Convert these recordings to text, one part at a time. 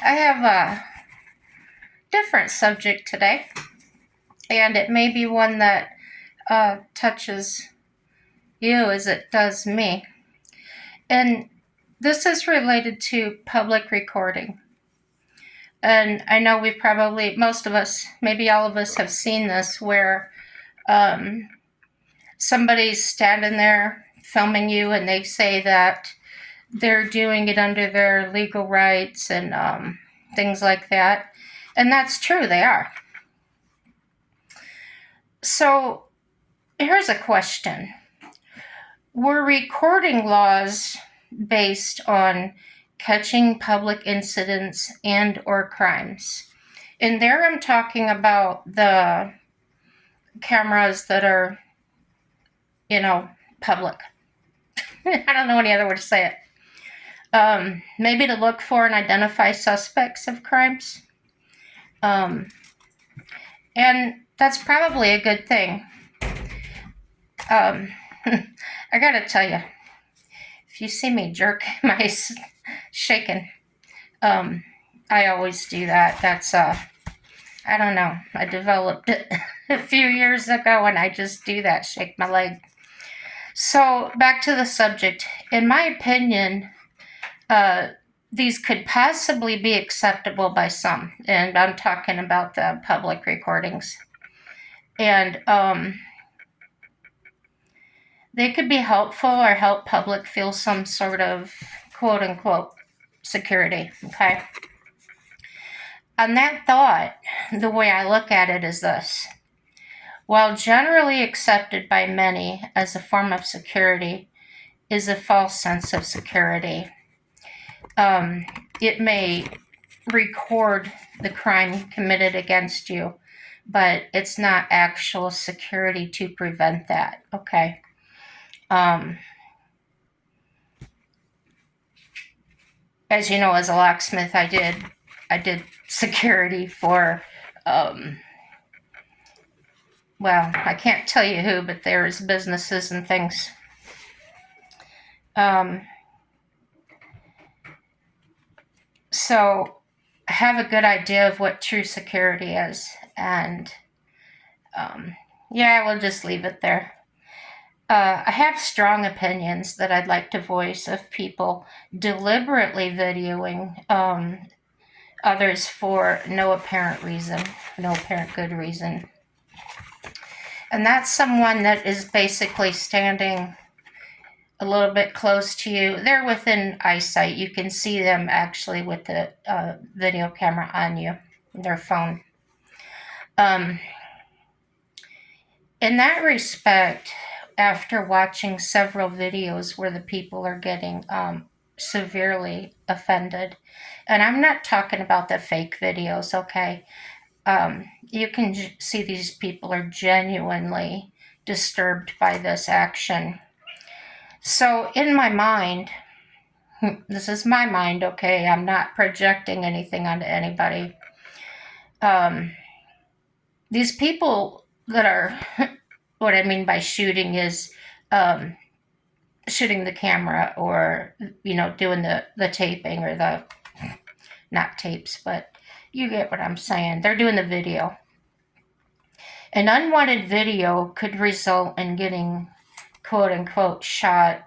I have a different subject today, and it may be one that touches you as it does me. And this is related to public recording. And I know we probably, most of us, maybe all of us have seen this where um, somebody's standing there filming you and they say that they're doing it under their legal rights and things like that. And that's true, they are. So here's a question. Were recording laws based on catching public incidents and or crimes? And there I'm talking about the cameras that are, public. I don't know any other way to say it. Maybe to look for and identify suspects of crimes. And that's probably a good thing. I gotta tell you, if you see me jerk my shaking, I always do that. That's I don't know. I developed it a few years ago, and I just do that, shake my leg. So back to the subject. In my opinion, these could possibly be acceptable by some, and I'm talking about the public recordings. And they could be helpful or help public feel some sort of quote unquote security. Okay. On that thought, the way I look at it is this. While generally accepted by many as a form of security is a false sense of security, it may record the crime committed against you, but it's not actual security to prevent that. Okay. As you know, as a locksmith, I did security for, well, I can't tell you who, but there's businesses and things. So I have a good idea of what true security is, and yeah, we'll just leave it there. I have strong opinions that I'd like to voice of people deliberately videoing others for no apparent reason, no apparent good reason. And that's someone that is basically standing a little bit close to you. They're within eyesight. You can see them actually with the video camera on you, their phone. In that respect, after watching several videos where the people are getting severely offended, and I'm not talking about the fake videos, okay? You can see these people are genuinely disturbed by this action. So in my mind, this is my mind, okay? I'm not projecting anything onto anybody. These people that are, what I mean by shooting is shooting the camera or, doing the taping or the, not tapes, but you get what I'm saying. They're doing the video. An unwanted video could result in getting quote unquote shot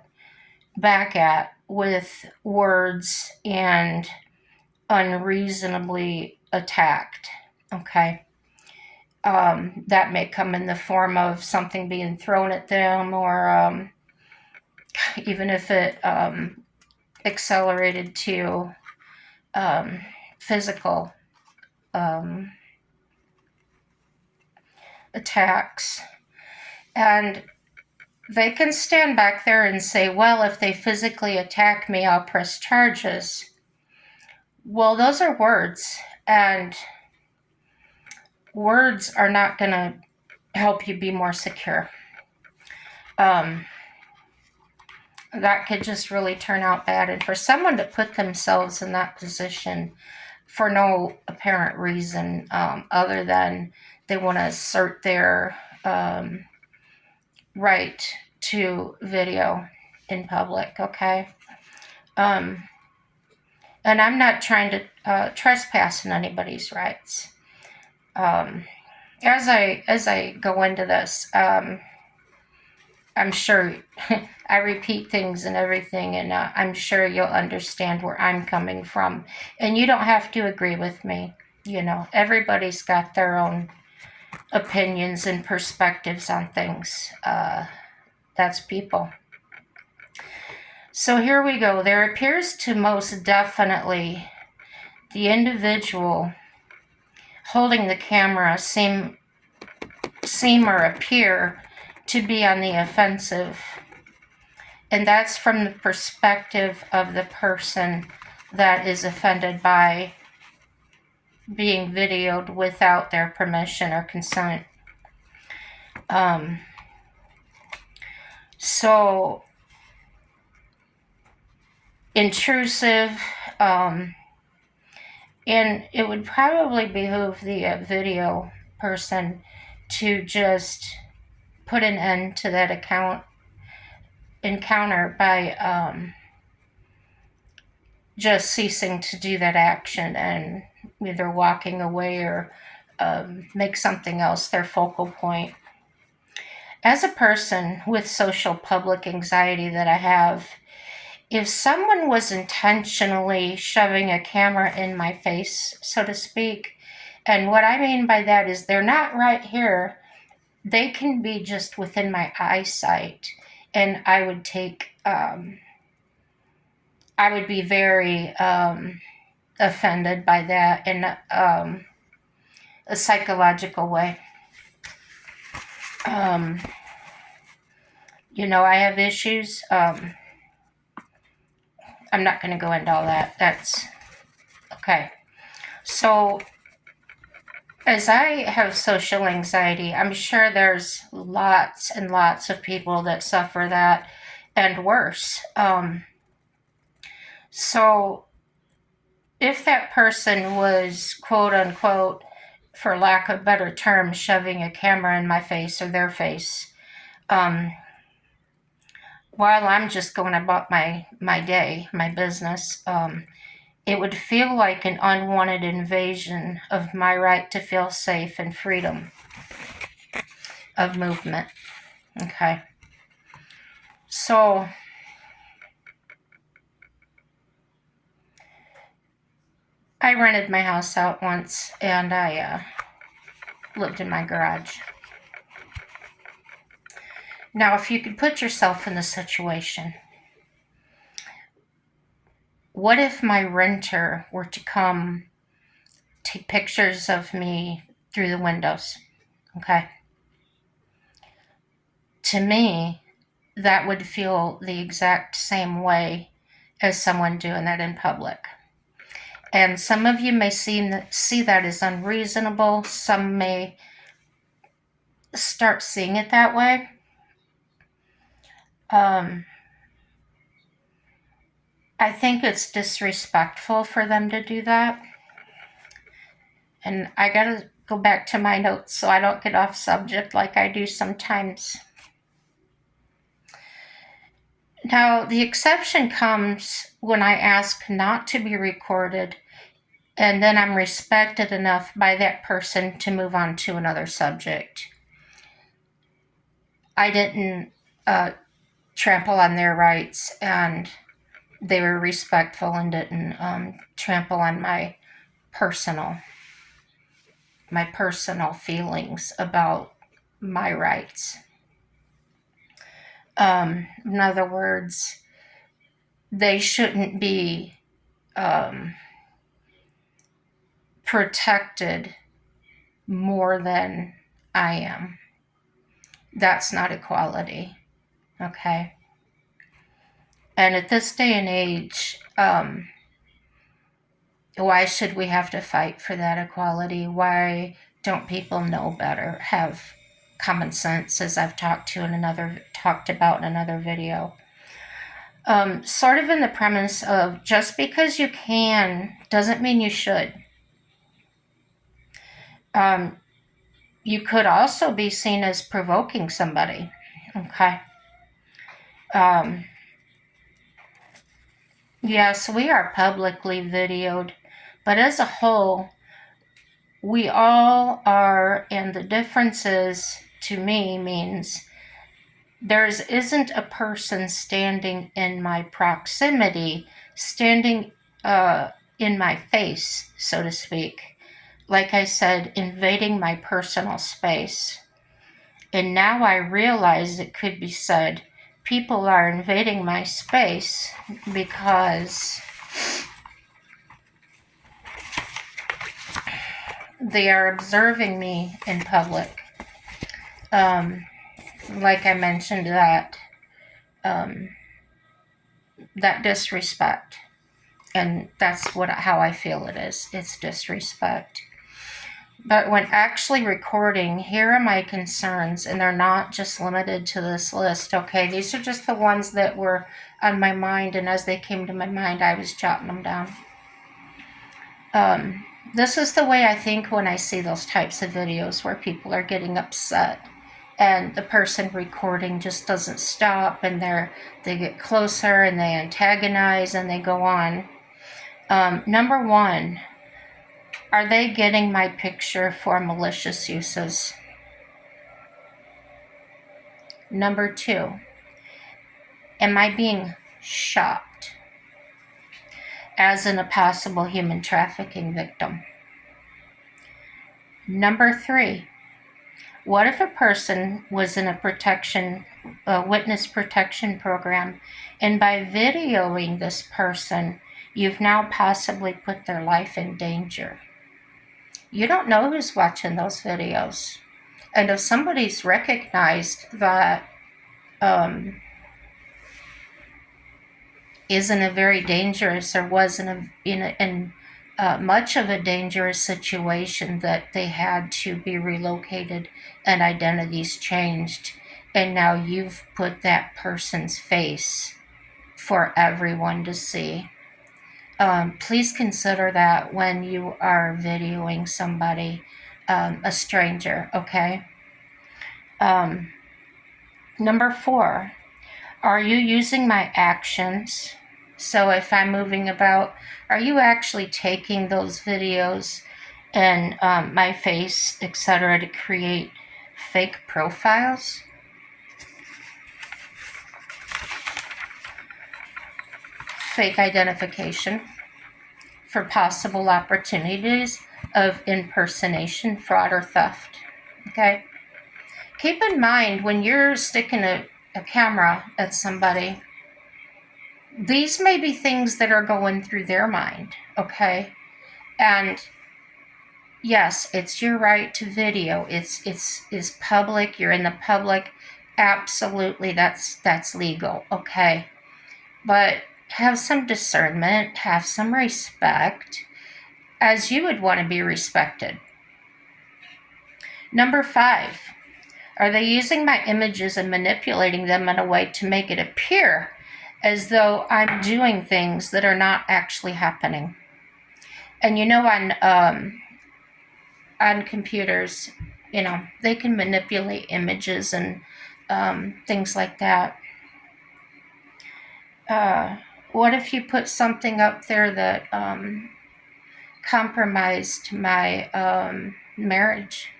back at with words and unreasonably attacked. Okay. That may come in the form of something being thrown at them, or even if it accelerated to physical attacks. And they can stand back there and say, well, if they physically attack me, I'll press charges. Well, those are words, and words are not going to help you be more secure. That could just really turn out bad. And for someone to put themselves in that position for no apparent reason other than they want to assert their right to video in public, okay? And I'm not trying to trespass on anybody's rights. As I go into this, I'm sure I repeat things and everything, and I'm sure you'll understand where I'm coming from. And you don't have to agree with me. Everybody's got their own opinions and perspectives on things. That's people. So here we go. There appears to most definitely the individual holding the camera seem or appear to be on the offensive. And that's from the perspective of the person that is offended by being videoed without their permission or consent. So intrusive, and it would probably behoove the video person to just put an end to that encounter by just ceasing to do that action and either walking away or make something else their focal point. As a person with social public anxiety that I have, if someone was intentionally shoving a camera in my face, so to speak, and what I mean by that is they're not right here, they can be just within my eyesight, and I would be very offended by that in a psychological way. I have issues. I'm not going to go into all that. That's okay. So, as I have social anxiety, I'm sure there's lots and lots of people that suffer that and worse. So, if that person was, quote unquote, for lack of better term, shoving a camera in my face or their face, while I'm just going about my day, my business, it would feel like an unwanted invasion of my right to feel safe and freedom of movement. Okay. So, I rented my house out once, and I lived in my garage. Now, if you could put yourself in the situation, what if my renter were to come take pictures of me through the windows? Okay. To me, that would feel the exact same way as someone doing that in public. And some of you may see that as unreasonable. Some may start seeing it that way. I think it's disrespectful for them to do that. And I gotta go back to my notes so I don't get off subject like I do sometimes. Now, the exception comes when I ask not to be recorded, and then I'm respected enough by that person to move on to another subject. I didn't trample on their rights, and they were respectful and didn't trample on my personal feelings about my rights. In other words, they shouldn't be protected more than I am. That's not equality. Okay. And at this day and age, why should we have to fight for that equality? Why don't people know better, have common sense, as I've talked about in another video? Sort of in the premise of just because you can doesn't mean you should. You could also be seen as provoking somebody. Okay. Yes, we are publicly videoed, but as a whole, we all are, and the differences to me means there isn't a person standing in my proximity, standing in my face, so to speak. Like I said, invading my personal space. And now I realize it could be said people are invading my space because they are observing me in public. Like I mentioned, um, that disrespect, and that's how I feel it is. It's disrespect. But when actually recording, here are my concerns, and they're not just limited to this list, okay? These are just the ones that were on my mind, and as they came to my mind, I was jotting them down. This is the way I think when I see those types of videos where people are getting upset and the person recording just doesn't stop, and they get closer and they antagonize and they go on. Number one, are they getting my picture for malicious uses? Number two, am I being shopped as in a possible human trafficking victim? Number three, what if a person was in a witness protection program, and by videoing this person, you've now possibly put their life in danger? You don't know who's watching those videos. And if somebody's recognized that is in a very dangerous, or was in much of a dangerous situation, that they had to be relocated and identities changed, and now you've put that person's face for everyone to see. Please consider that when you are videoing somebody, a stranger, okay? Number four, are you using my actions? So if I'm moving about, are you actually taking those videos and my face, etc., to create fake profiles? Fake identification for possible opportunities of impersonation, fraud, or theft. Okay? Keep in mind when you're sticking a camera at somebody, these may be things that are going through their mind, okay? And yes, it's your right to video. It's public. You're in the public. Absolutely, that's legal, okay? But have some discernment, have some respect, as you would want to be respected. Number five, are they using my images and manipulating them in a way to make it appear as though I'm doing things that are not actually happening? And on computers, they can manipulate images and things like that. What if you put something up there that compromised my marriage,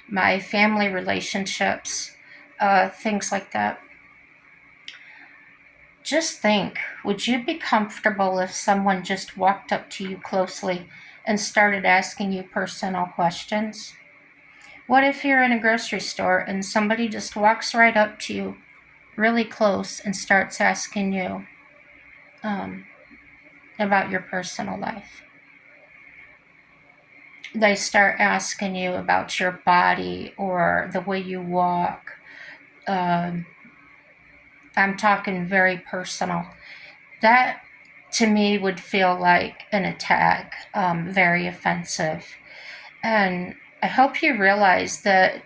my family relationships, things like that? Just think, would you be comfortable if someone just walked up to you closely and started asking you personal questions? What if you're in a grocery store and somebody just walks right up to you really close and starts asking you about your personal life? They start asking you about your body or the way you walk. I'm talking very personal. That to me would feel like an attack, very offensive. And I hope you realize that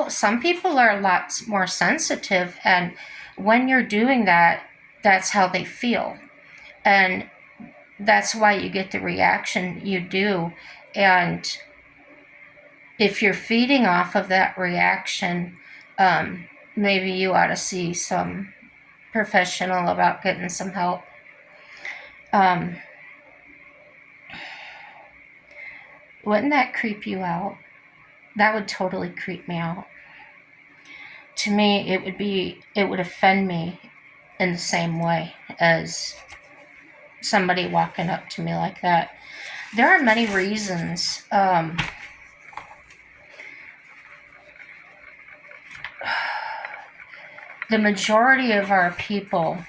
some people are a lot more sensitive, and when you're doing that, that's how they feel. And that's why you get the reaction you do. And if you're feeding off of that reaction, maybe you ought to see some professional about getting some help Um, wouldn't that creep you out? That would totally creep me out. To me, it would offend me in the same way as somebody walking up to me like that. There are many reasons. The majority of our people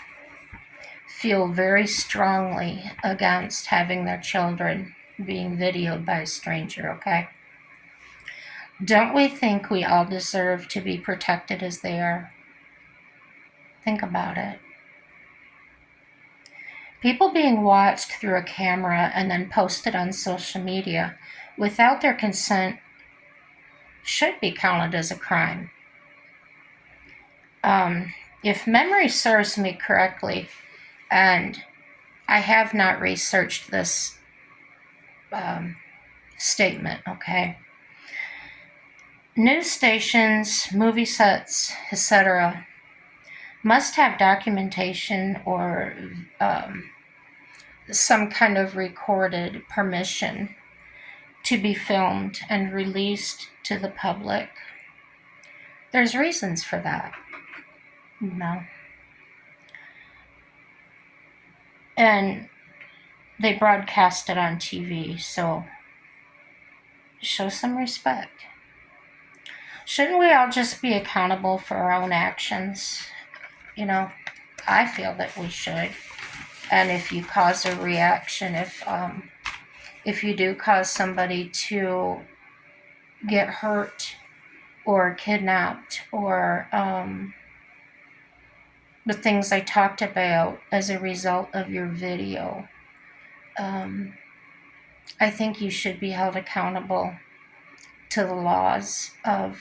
feel very strongly against having their children being videoed by a stranger, okay? Don't we think we all deserve to be protected as they are? Think about it. People being watched through a camera and then posted on social media without their consent should be counted as a crime. If memory serves me correctly, and I have not researched this statement, okay? News stations, movie sets, etc., must have documentation or some kind of recorded permission to be filmed and released to the public. There's reasons for that, you know. And they broadcast it on TV, so show some respect. Shouldn't we all just be accountable for our own actions? You know, I feel that we should. And if you cause a reaction, if you do cause somebody to get hurt or kidnapped or the things I talked about as a result of your video, I think you should be held accountable to the laws of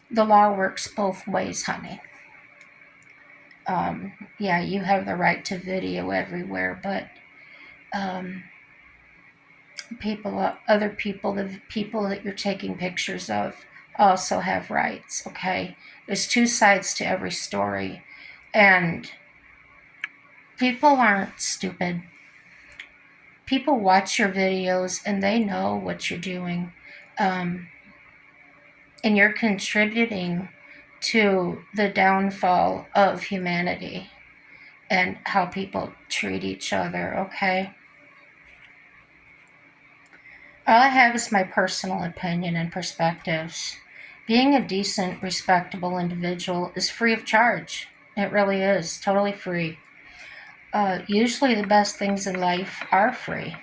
the law works both ways, honey. Yeah, you have the right to video everywhere, but other people, the people that you're taking pictures of, also have rights, okay? There's two sides to every story, and people aren't stupid. People watch your videos and they know what you're doing. And you're contributing to the downfall of humanity and how people treat each other, okay? All I have is my personal opinion and perspectives. Being a decent, respectable individual is free of charge. It really is, totally free. Usually the best things in life are free.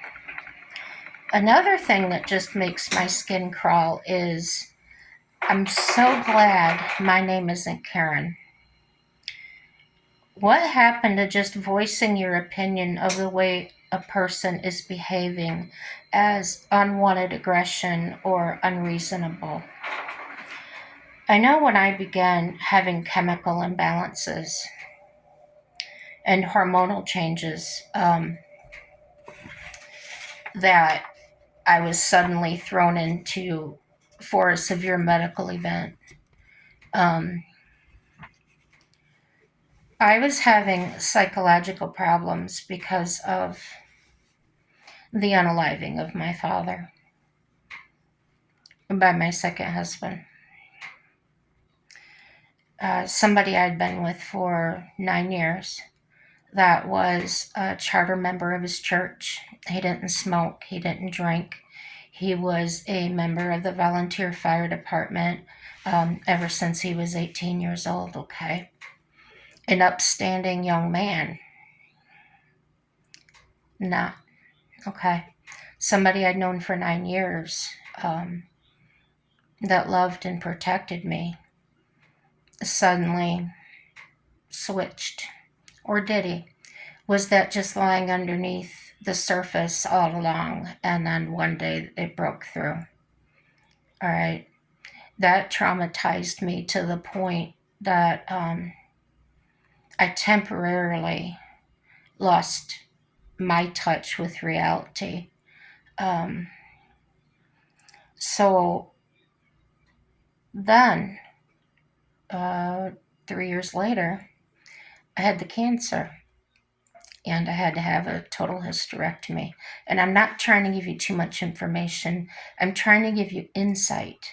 Another thing that just makes my skin crawl is I'm so glad my name isn't Karen. What happened to just voicing your opinion of the way a person is behaving as unwanted aggression or unreasonable? I know when I began having chemical imbalances and hormonal changes, that I was suddenly thrown into for a severe medical event. I was having psychological problems because of the unaliving of my father by my second husband. Somebody I'd been with for 9 years that was a charter member of his church. He didn't smoke, he didn't drink. He was a member of the volunteer fire department ever since he was 18 years old, okay? An upstanding young man. Not, okay? Somebody I'd known for 9 years that loved and protected me suddenly switched. Or did he? Was that just lying underneath the surface all along and then one day it broke through? All right. That traumatized me to the point that I temporarily lost my touch with reality. So then, 3 years later, I had the cancer. and I had to have a total hysterectomy. And I'm not trying to give you too much information. I'm trying to give you insight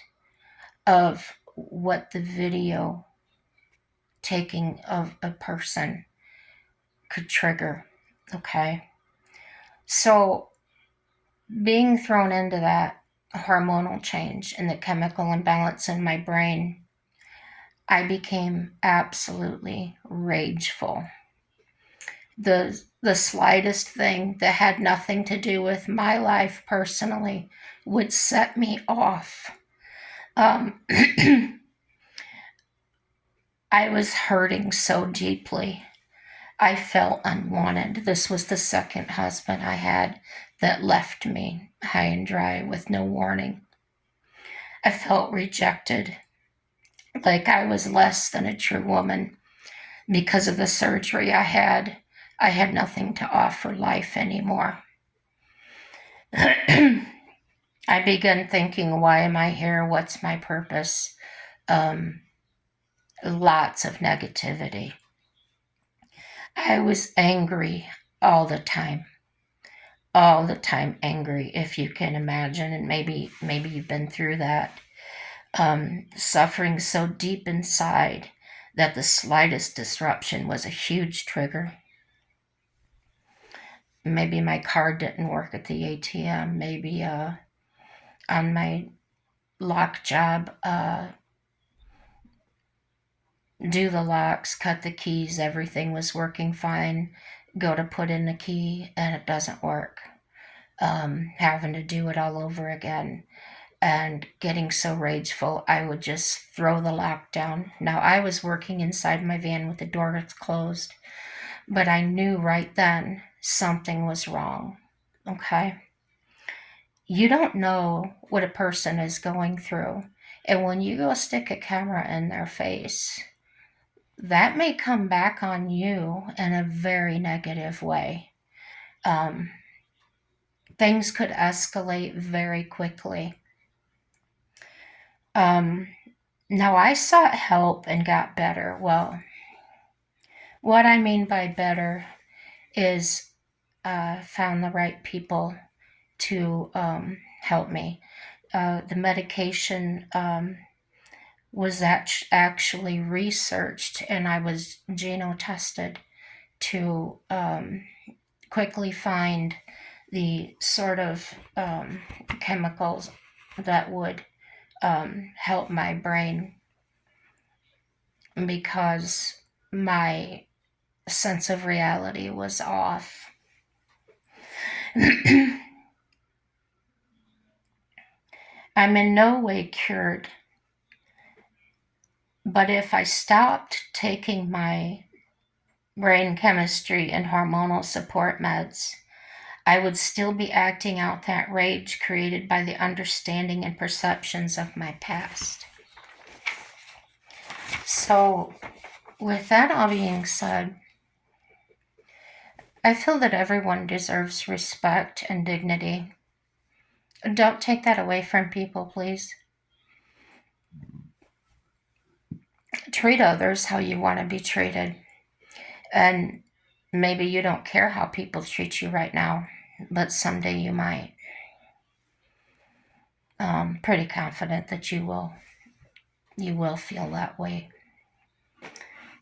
of what the video taking of a person could trigger. Okay. So being thrown into that hormonal change and the chemical imbalance in my brain, I became absolutely rageful. The slightest thing that had nothing to do with my life personally would set me off. I was hurting so deeply. I felt unwanted. This was the second husband I had that left me high and dry with no warning. I felt rejected, like I was less than a true woman. Because of the surgery I had nothing to offer life anymore. I began thinking, why am I here? What's my purpose? Lots of negativity. I was angry all the time. All the time angry, if you can imagine, and maybe you've been through that. Suffering so deep inside that the slightest disruption was a huge trigger. Maybe my card didn't work at the ATM. Maybe on my lock job, do the locks, cut the keys, everything was working fine. Go to put in the key and it doesn't work. Having to do it all over again and getting so rageful, I would just throw the lock down. Now, I was working inside my van with the door closed, but I knew right then something was wrong. Okay? You don't know what a person is going through. And when you go stick a camera in their face, that may come back on you in a very negative way. Things could escalate very quickly. Now, I sought help and got better. Well, what I mean by better is found the right people to help me. The medication was actually researched, and I was genotested to quickly find the sort of chemicals that would help my brain, because my sense of reality was off. I'm in no way cured, but if I stopped taking my brain chemistry and hormonal support meds, I would still be acting out that rage created by the understanding and perceptions of my past. So, with that all being said, I feel that everyone deserves respect and dignity. Don't take that away from people, please. Treat others how you want to be treated. And maybe you don't care how people treat you right now, but someday you might. Pretty confident that you will feel that way.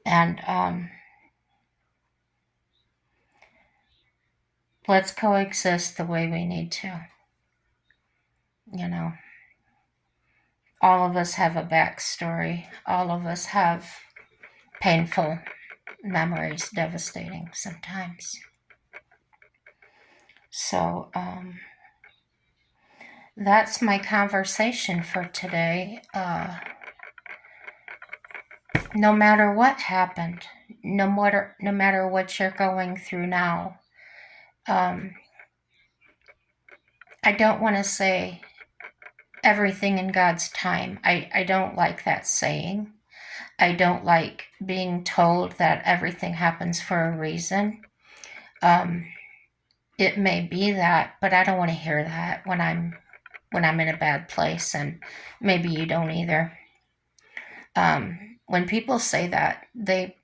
And let's coexist the way we need to. You know, all of us have a backstory. All of us have painful memories, devastating sometimes. So that's my conversation for today. No matter what happened, no matter what you're going through now, I don't want to say everything in God's time. I don't like that saying. I don't like being told that everything happens for a reason. It may be that, but I don't want to hear that when I'm in a bad place, and maybe you don't either. When people say that, they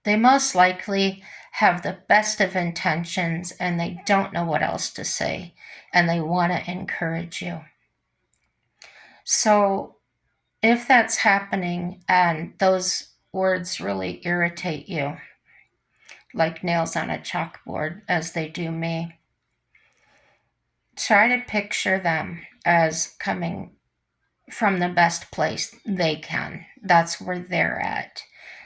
most likely have the best of intentions and they don't know what else to say and they want to encourage you. So if that's happening and those words really irritate you, like nails on a chalkboard, as they do me, try to picture them as coming from the best place they can. That's where they're at.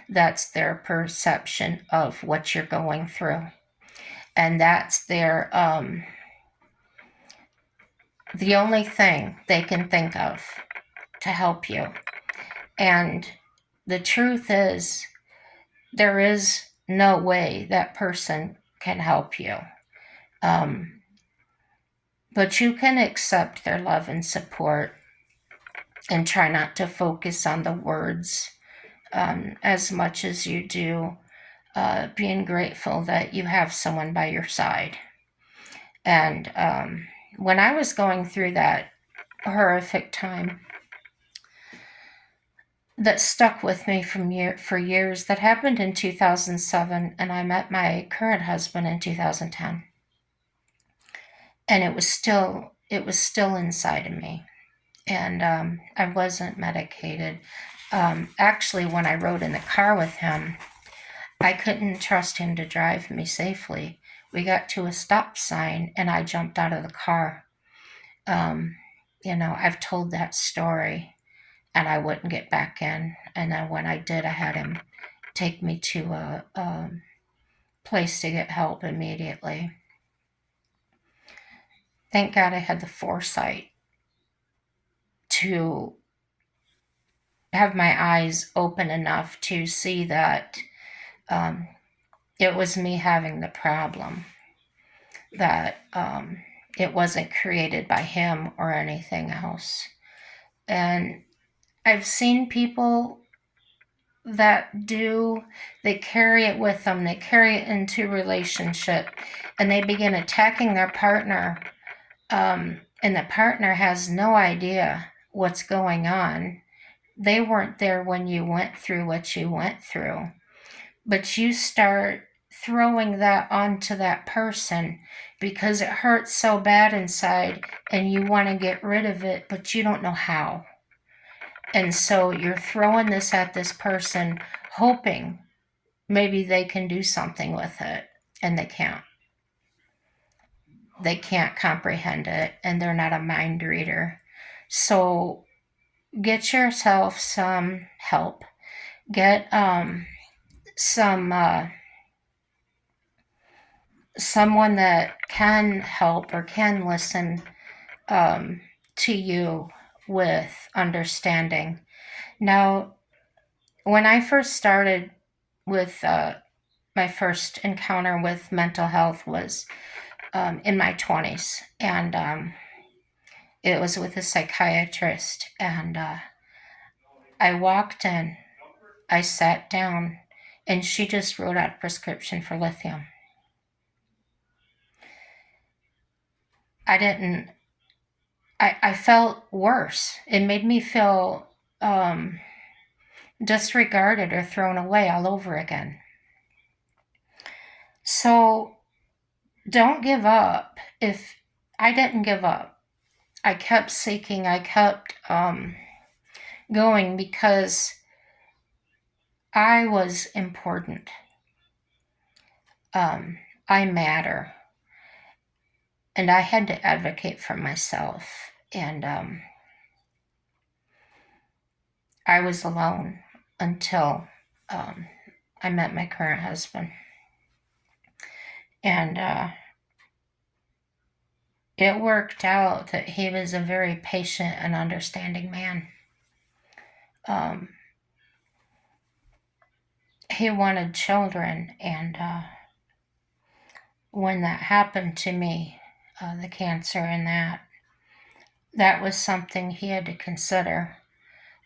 That's their perception of what you're going through. And that's their, the only thing they can think of to help you. And the truth is, there is no way that person can help you. But you can accept their love and support and try not to focus on the words as much as you do being grateful that you have someone by your side. And when I was going through that horrific time that stuck with me for years, that happened in 2007, and I met my current husband in 2010. And it was still inside of me. And I wasn't medicated. Actually, when I rode in the car with him, I couldn't trust him to drive me safely. We got to a stop sign and I jumped out of the car. I've told that story and I wouldn't get back in. And then when I did, I had him take me to a place to get help immediately. Thank God I had the foresight to have my eyes open enough to see that it was me having the problem, that it wasn't created by him or anything else. And I've seen people that they carry it with them, they carry it into relationship, and they begin attacking their partner, and the partner has no idea what's going on. They weren't there when you went through what you went through, but you start throwing that onto that person because it hurts so bad inside and you want to get rid of it, but you don't know how. And so you're throwing this at this person, hoping maybe they can do something with it, and they can't. They can't comprehend it, and they're not a mind reader. So get yourself some help. Get someone that can help or can listen to you with understanding. Now, when I first started with my first encounter with mental health was in my 20s, and it was with a psychiatrist. And I walked in, I sat down, and she just wrote out a prescription for lithium. I felt worse. It made me feel disregarded or thrown away all over again. So don't give up. If I didn't give up, I kept seeking, I kept going because I was important. I matter. And I had to advocate for myself. And I was alone until I met my current husband. And it worked out that he was a very patient and understanding man. He wanted children, and when that happened to me, the cancer and that was something he had to consider.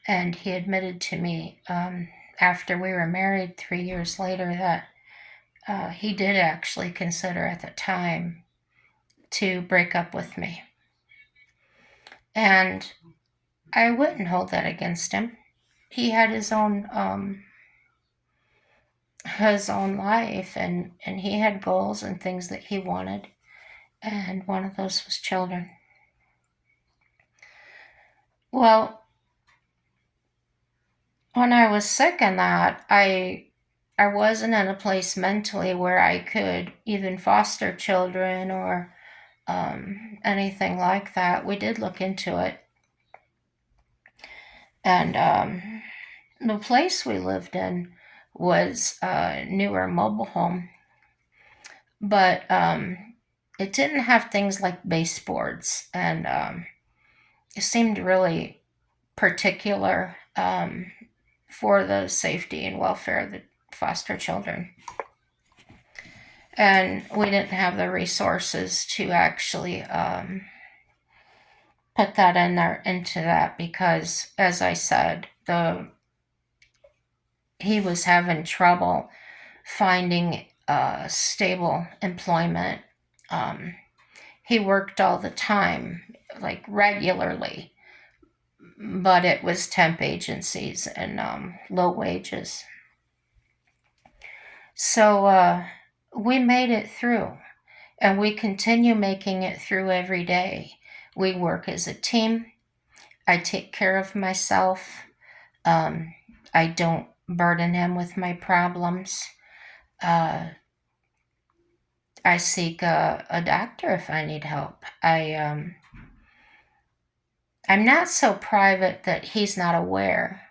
And he admitted to me after we were married 3 years later that he did actually consider at the time to break up with me. And I wouldn't hold that against him. He had his own his own life, and he had goals and things that he wanted, and one of those was children. Well, when I was sick and that, I wasn't in a place mentally where I could even foster children or anything like that. We did look into it, and the place we lived in was a newer mobile home, but it didn't have things like baseboards, and it seemed really particular for the safety and welfare of the foster children. And we didn't have the resources to actually put that in there into that because, as I said, he was having trouble finding stable employment. He worked all the time, like regularly, but it was temp agencies and low wages. So we made it through, and we continue making it through every day. We work as a team. I take care of myself. Um, I don't burden him with my problems. Uh, I seek a doctor if I need help. I'm not so private that he's not aware.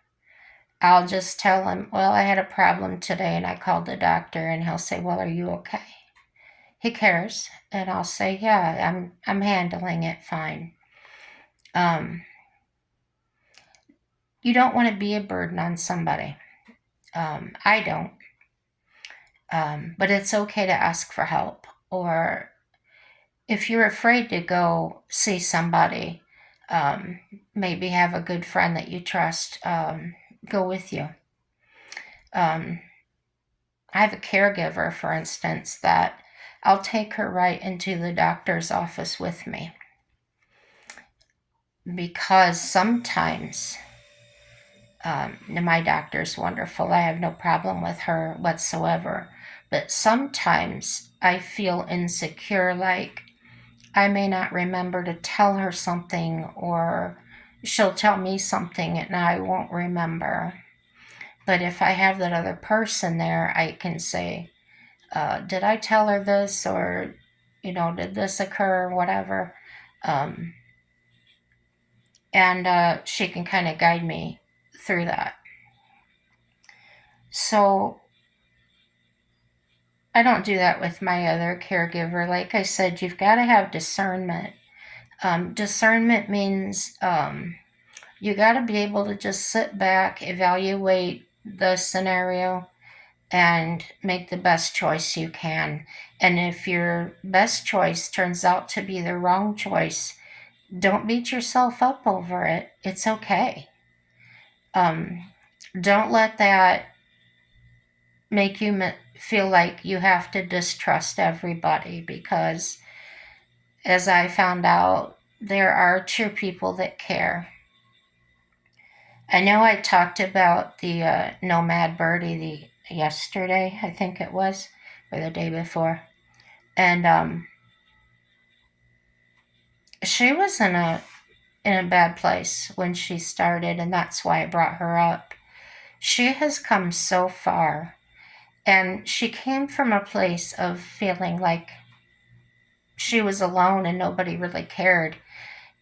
I'll just tell him, well, I had a problem today and I called the doctor, and he'll say, well, are you okay? He cares, and I'll say, yeah, I'm handling it fine. Um, you don't want to be a burden on somebody. I don't. But it's okay to ask for help. Or if you're afraid to go see somebody, um, maybe have a good friend that you trust go with you. Um, I have a caregiver, for instance, that I'll take her right into the doctor's office with me because sometimes my doctor's wonderful. I have no problem with her whatsoever. But sometimes I feel insecure, like I may not remember to tell her something, or she'll tell me something and I won't remember. But if I have that other person there, I can say, did I tell her this? Or, did this occur? Whatever. Um, and she can kind of guide me through that. So I don't do that with my other caregiver. Like I said, you've got to have discernment. Discernment means you got to be able to just sit back, evaluate the scenario, and make the best choice you can. And if your best choice turns out to be the wrong choice, don't beat yourself up over it. It's okay. Um, don't let that make you feel like you have to distrust everybody, because as I found out, there are true people that care. I know I talked about the Nomad Birdie yesterday, I think it was, or the day before, and she was in a bad place when she started, and that's why I brought her up. She has come so far, and she came from a place of feeling like she was alone and nobody really cared.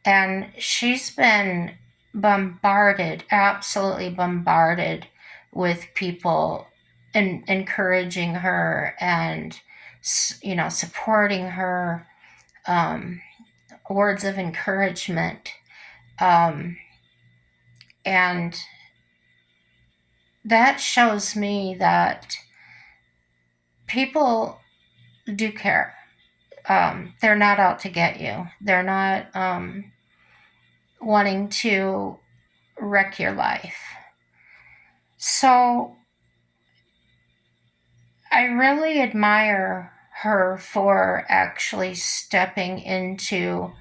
And she's been bombarded, absolutely bombarded, with people encouraging her and supporting her, um, words of encouragement, um, and that shows me that people do care. They're not out to get you. They're not wanting to wreck your life. So I really admire her for actually stepping into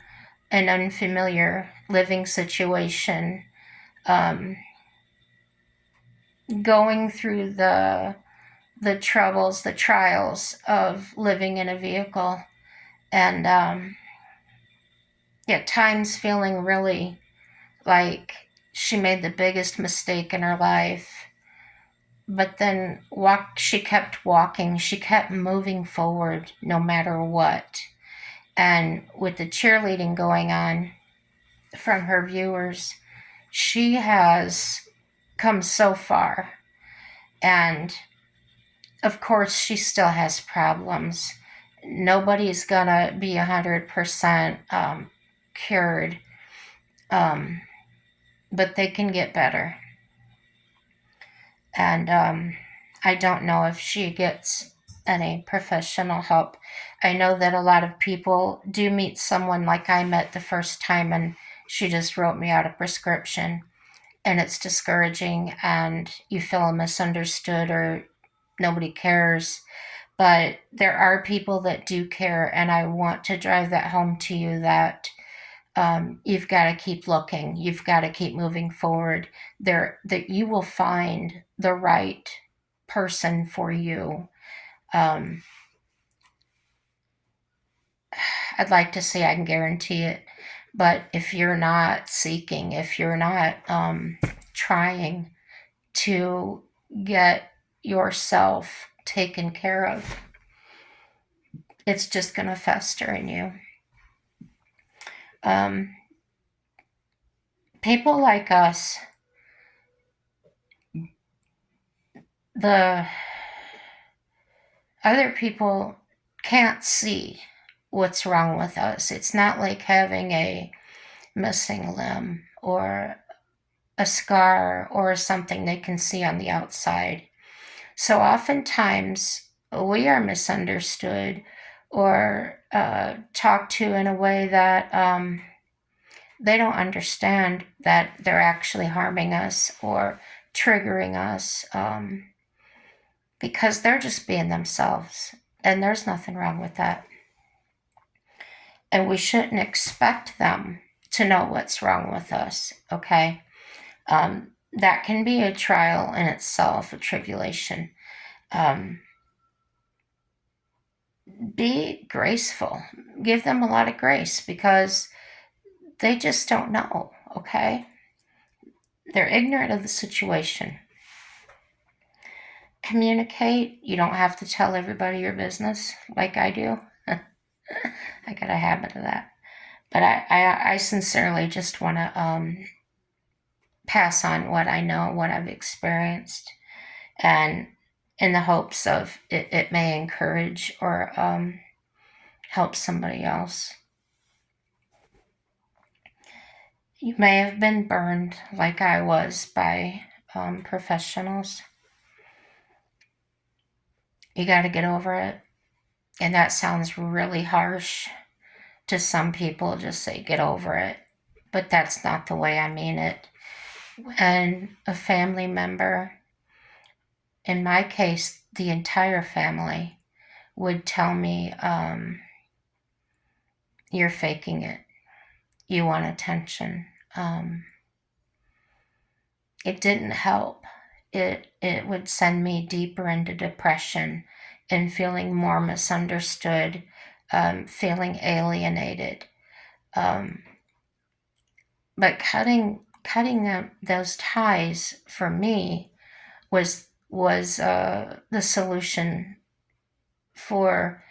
an unfamiliar living situation, um, going through the troubles, the trials of living in a vehicle, and at times feeling really like she made the biggest mistake in her life. But then she kept walking, she kept moving forward no matter what. And with the cheerleading going on from her viewers, she has come so far. And of course, she still has problems. Nobody's gonna be 100% cured, but they can get better. And I don't know if she gets any professional help. I know that a lot of people do meet someone like I met the first time, and she just wrote me out a prescription, and it's discouraging, and you feel misunderstood or nobody cares. But there are people that do care, and I want to drive that home to you that you've got to keep looking. You've got to keep moving forward. That you will find the right person for you. I'd like to say I can guarantee it, but if you're not seeking, if you're not trying to get yourself taken care of, it's just going to fester in you. People like us, the other people can't see what's wrong with us. It's not like having a missing limb or a scar or something they can see on the outside. So oftentimes we are misunderstood or talked to in a way that they don't understand that they're actually harming us or triggering us because they're just being themselves. And there's nothing wrong with that. And we shouldn't expect them to know what's wrong with us, okay? That can be a trial in itself, a tribulation. Be graceful. Give them a lot of grace because they just don't know, okay? They're ignorant of the situation. Communicate. You don't have to tell everybody your business like I do. I got a habit of that. But I sincerely just want to pass on what I know, what I've experienced, and in the hopes of it may encourage or help somebody else. You may have been burned like I was by professionals. You got to get over it. And that sounds really harsh to some people, just say, get over it. But that's not the way I mean it. When a family member, in my case, the entire family, would tell me, you're faking it. You want attention. It didn't help. It would send me deeper into depression and feeling more misunderstood, feeling alienated. But cutting those ties for me was the solution for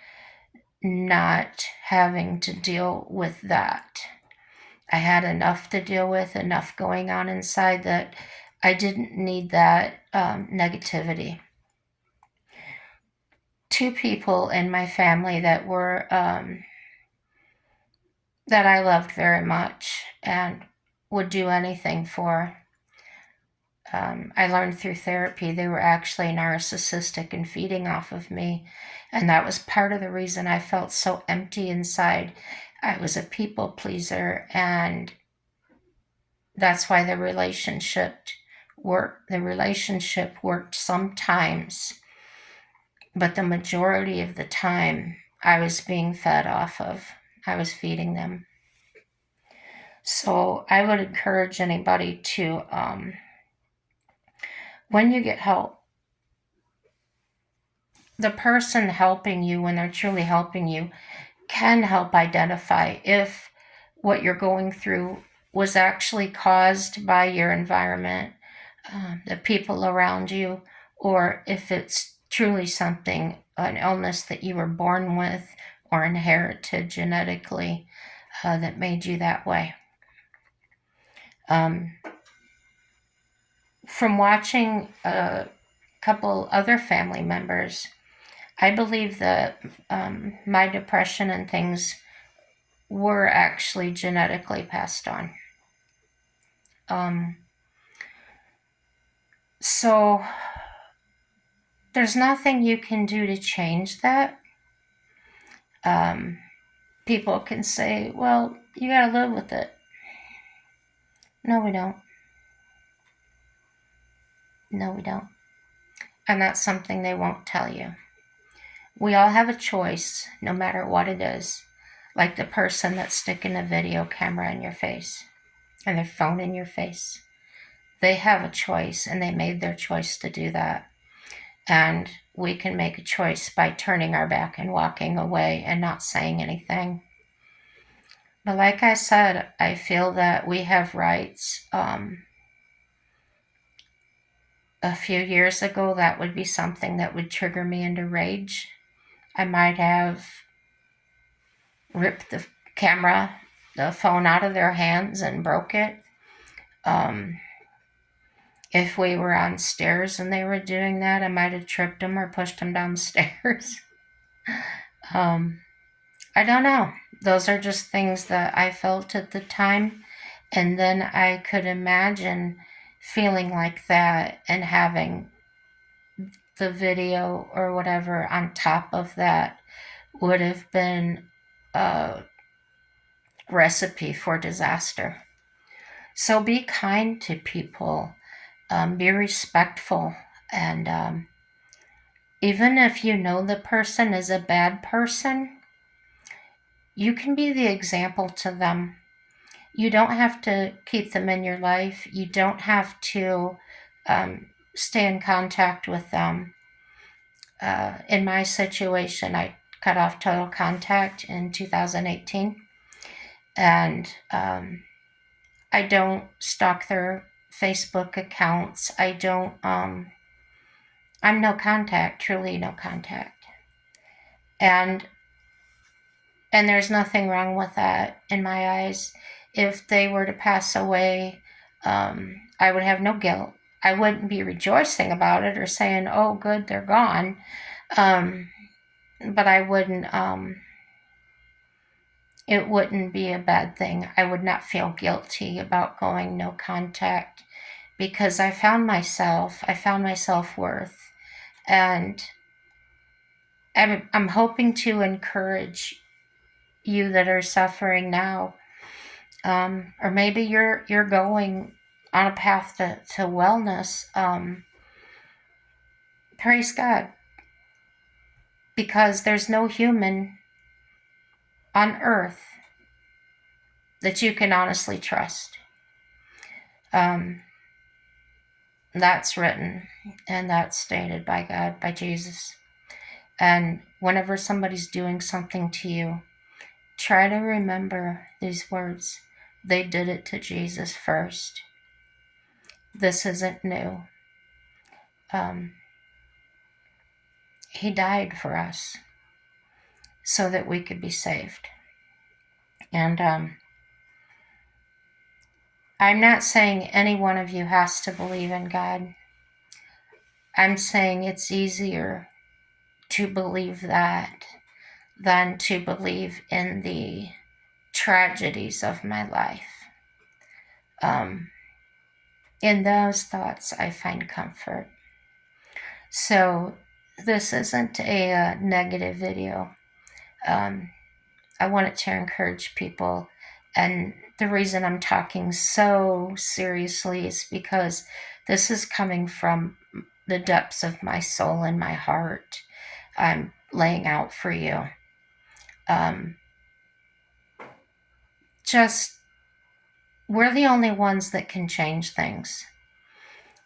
not having to deal with that. I had enough to deal with, enough going on inside that I didn't need that negativity. Two people in my family that were that I loved very much and would do anything for. I learned through therapy they were actually narcissistic and feeding off of me. And that was part of the reason I felt so empty inside. I was a people pleaser, and that's why the relationship worked sometimes, but the majority of the time I was being fed off of. I was feeding them. So I would encourage anybody to, when you get help, the person helping you, when they're truly helping you, can help identify if what you're going through was actually caused by your environment, the people around you, or if it's truly something, an illness that you were born with or inherited genetically that made you that way. From watching a couple other family members, I believe that my depression and things were actually genetically passed on. So there's nothing you can do to change that. People can say, well, you gotta live with it. No, we don't. No, we don't. And that's something they won't tell you. We all have a choice, no matter what it is. Like the person that's sticking a video camera in your face and their phone in your face. They have a choice, and they made their choice to do that. And we can make a choice by turning our back and walking away and not saying anything. But like I said, I feel that we have rights. A few years ago, that would be something that would trigger me into rage. I might have ripped the camera, the phone out of their hands and broke it. If we were on stairs and they were doing that, I might have tripped them or pushed them downstairs. I don't know. Those are just things that I felt at the time. And then I could imagine feeling like that and having the video or whatever on top of that would have been a recipe for disaster. So be kind to people, be respectful, and even if you know the person is a bad person, you can be the example to them. You don't have to keep them in your life. You don't have to stay in contact with them. In my situation, I cut off total contact in 2018, and I don't stalk their Facebook accounts. I don't, I'm no contact, truly no contact. And there's nothing wrong with that in my eyes. If they were to pass away, I would have no guilt. I wouldn't be rejoicing about it or saying, oh, good, they're gone. But I wouldn't, it wouldn't be a bad thing. I would not feel guilty about going no contact because I found my self-worth. And I'm hoping to encourage you that are suffering now, or maybe you're going on a path to wellness. Praise God, because there's no human on earth that you can honestly trust. That's written and that's stated by God, by Jesus. And whenever somebody's doing something to you, try to remember these words. They did it to Jesus first. This isn't new. He died for us so that we could be saved. And I'm not saying any one of you has to believe in God. I'm saying it's easier to believe that than to believe in the tragedies of my life. In those thoughts, I find comfort. So this isn't a negative video. I wanted to encourage people, and the reason I'm talking so seriously is because this is coming from the depths of my soul and my heart. I'm laying out for you. We're the only ones that can change things.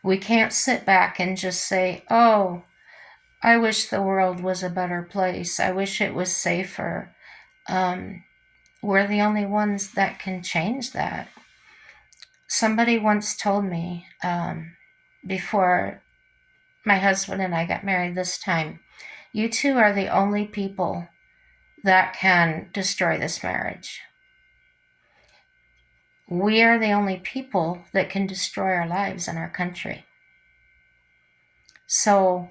We can't sit back and just say, oh, I wish the world was a better place. I wish it was safer. We're the only ones that can change that. Somebody once told me, before my husband and I got married this time, you two are the only people that can destroy this marriage. We are the only people that can destroy our lives and our country. So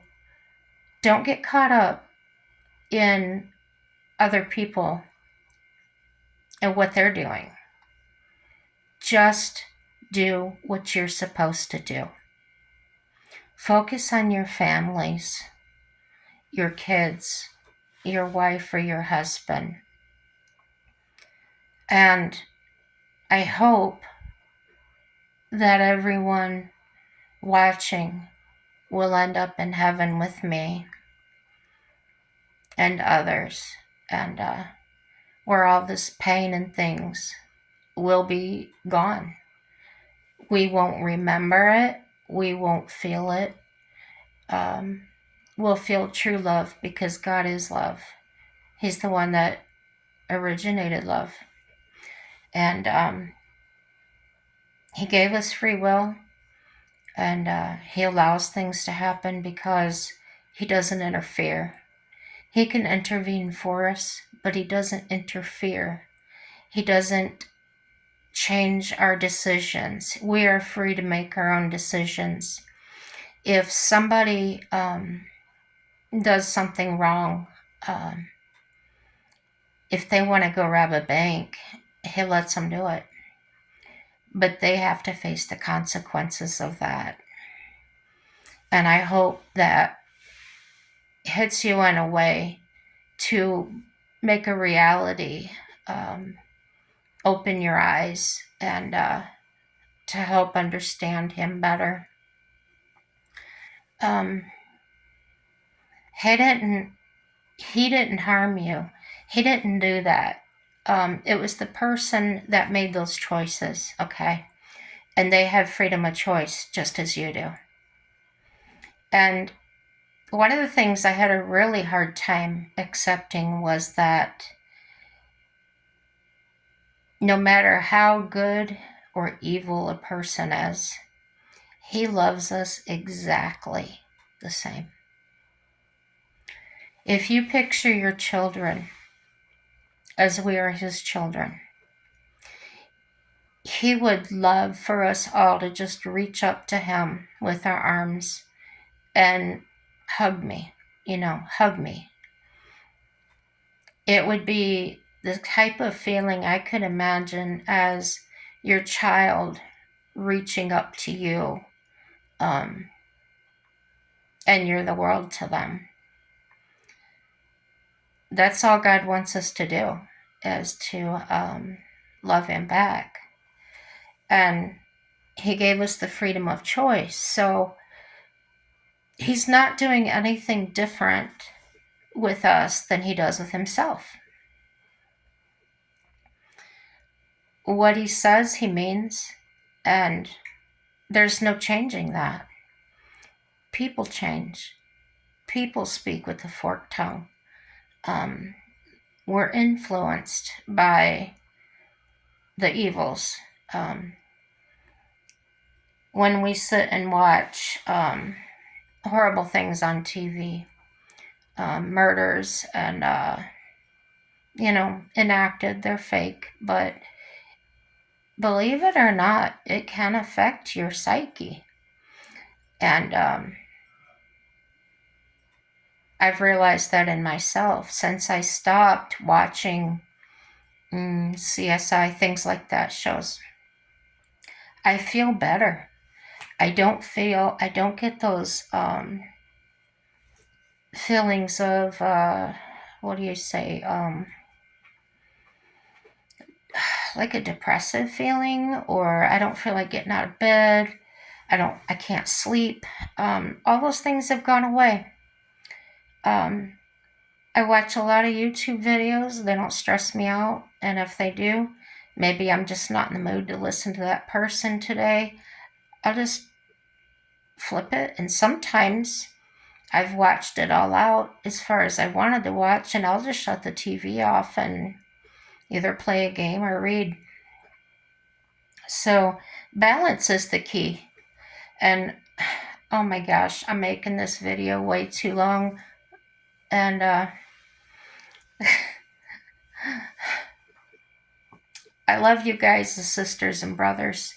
don't get caught up in other people and what they're doing. Just do what you're supposed to do. Focus on your families, your kids, your wife or your husband. And I hope that everyone watching will end up in heaven with me and others, and where all this pain and things will be gone. We won't remember it. We won't feel it. We'll feel true love because God is love. He's the one that originated love. And He gave us free will, and He allows things to happen because He doesn't interfere. He can intervene for us, but He doesn't interfere. He doesn't change our decisions. We are free to make our own decisions. If somebody does something wrong, if they want to go rob a bank, He lets them do it. But they have to face the consequences of that. And I hope that hits you in a way to make a reality, open your eyes, and to help understand Him better. He didn't harm you. He didn't do that. It was the person that made those choices, okay? And they have freedom of choice just as you do. And one of the things I had a really hard time accepting was that no matter how good or evil a person is, He loves us exactly the same. If you picture your children as we are His children, He would love for us all to just reach up to Him with our arms and hug me, hug me. It would be the type of feeling I could imagine as your child reaching up to you, and you're the world to them. That's all God wants us to do, is to love Him back. And He gave us the freedom of choice. So He's not doing anything different with us than He does with Himself. What He says, He means, and there's no changing that. People change. People speak with a forked tongue. We're influenced by the evils. When we sit and watch horrible things on TV, murders and, enacted, they're fake, but believe it or not, it can affect your psyche. And I've realized that in myself since I stopped watching CSI, things like that, shows. I feel better. I don't get those feelings of, what do you say, like a depressive feeling, or I don't feel like getting out of bed. I can't sleep. All those things have gone away. I watch a lot of YouTube videos. They don't stress me out. And if they do, maybe I'm just not in the mood to listen to that person today. I'll just flip it. And sometimes I've watched it all out as far as I wanted to watch, and I'll just shut the TV off and either play a game or read. So balance is the key. And oh my gosh, I'm making this video way too long. And I love you guys as sisters and brothers.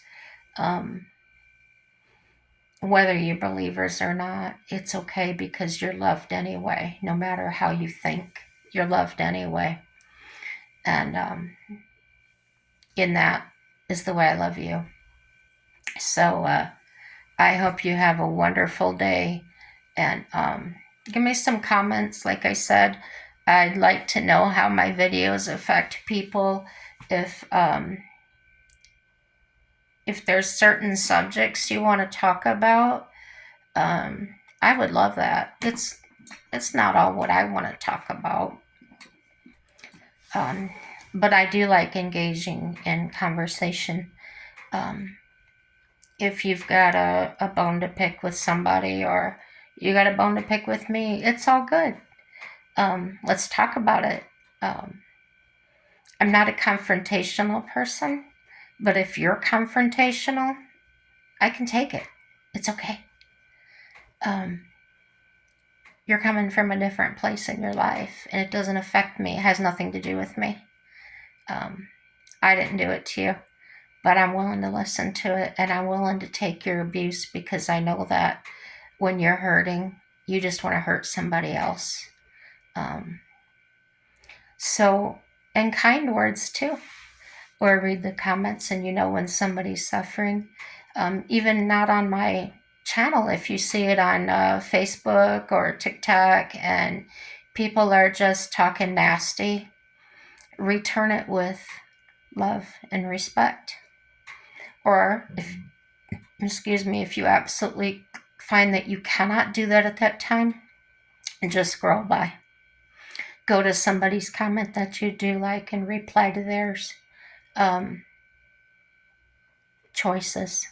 Whether you're believers or not, it's okay because you're loved anyway. No matter how you think, you're loved anyway. And in that is the way I love you. So I hope you have a wonderful day. And give me some comments. Like I said, I'd like to know how my videos affect people. If there's certain subjects you want to talk about, I would love that. It's not all what I want to talk about. But I do like engaging in conversation. If you've got a bone to pick with somebody, or you got a bone to pick with me, it's all good. Let's talk about it. I'm not a confrontational person, but if you're confrontational, I can take it. It's okay. You're coming from a different place in your life, and it doesn't affect me. It has nothing to do with me. I didn't do it to you, but I'm willing to listen to it, and I'm willing to take your abuse because I know that when you're hurting, you just want to hurt somebody else. So, and kind words too, or read the comments and you know when somebody's suffering. Even not on my channel, if you see it on Facebook or TikTok and people are just talking nasty, return it with love and respect. Or if you absolutely find that you cannot do that at that time, just scroll by. Go to somebody's comment that you do like and reply to theirs. Choices.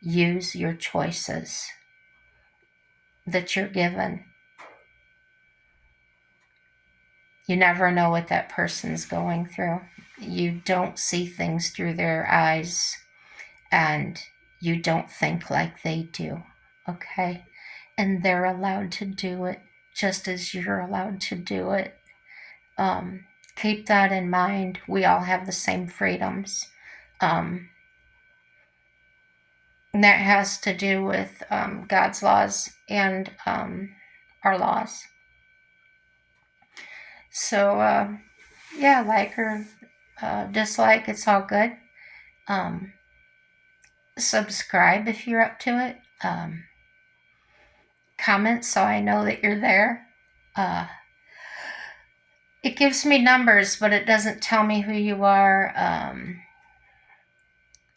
Use your choices that you're given. You never know what that person's going through. You don't see things through their eyes, and you don't think like they do, okay? And they're allowed to do it just as you're allowed to do it. Keep that in mind. We all have the same freedoms. And that has to do with God's laws and our laws. So, yeah, like or dislike, it's all good. Subscribe if you're up to it. Comment so I know that you're there. It gives me numbers, but it doesn't tell me who you are.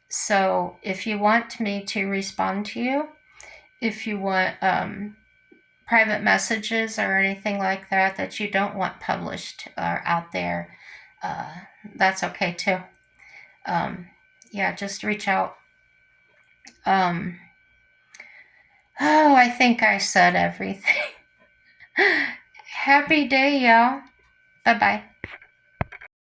So if you want me to respond to you, if you want private messages or anything like that you don't want published or out there, that's okay too. Yeah, just reach out. I think I said everything. Happy day, y'all. Bye-bye.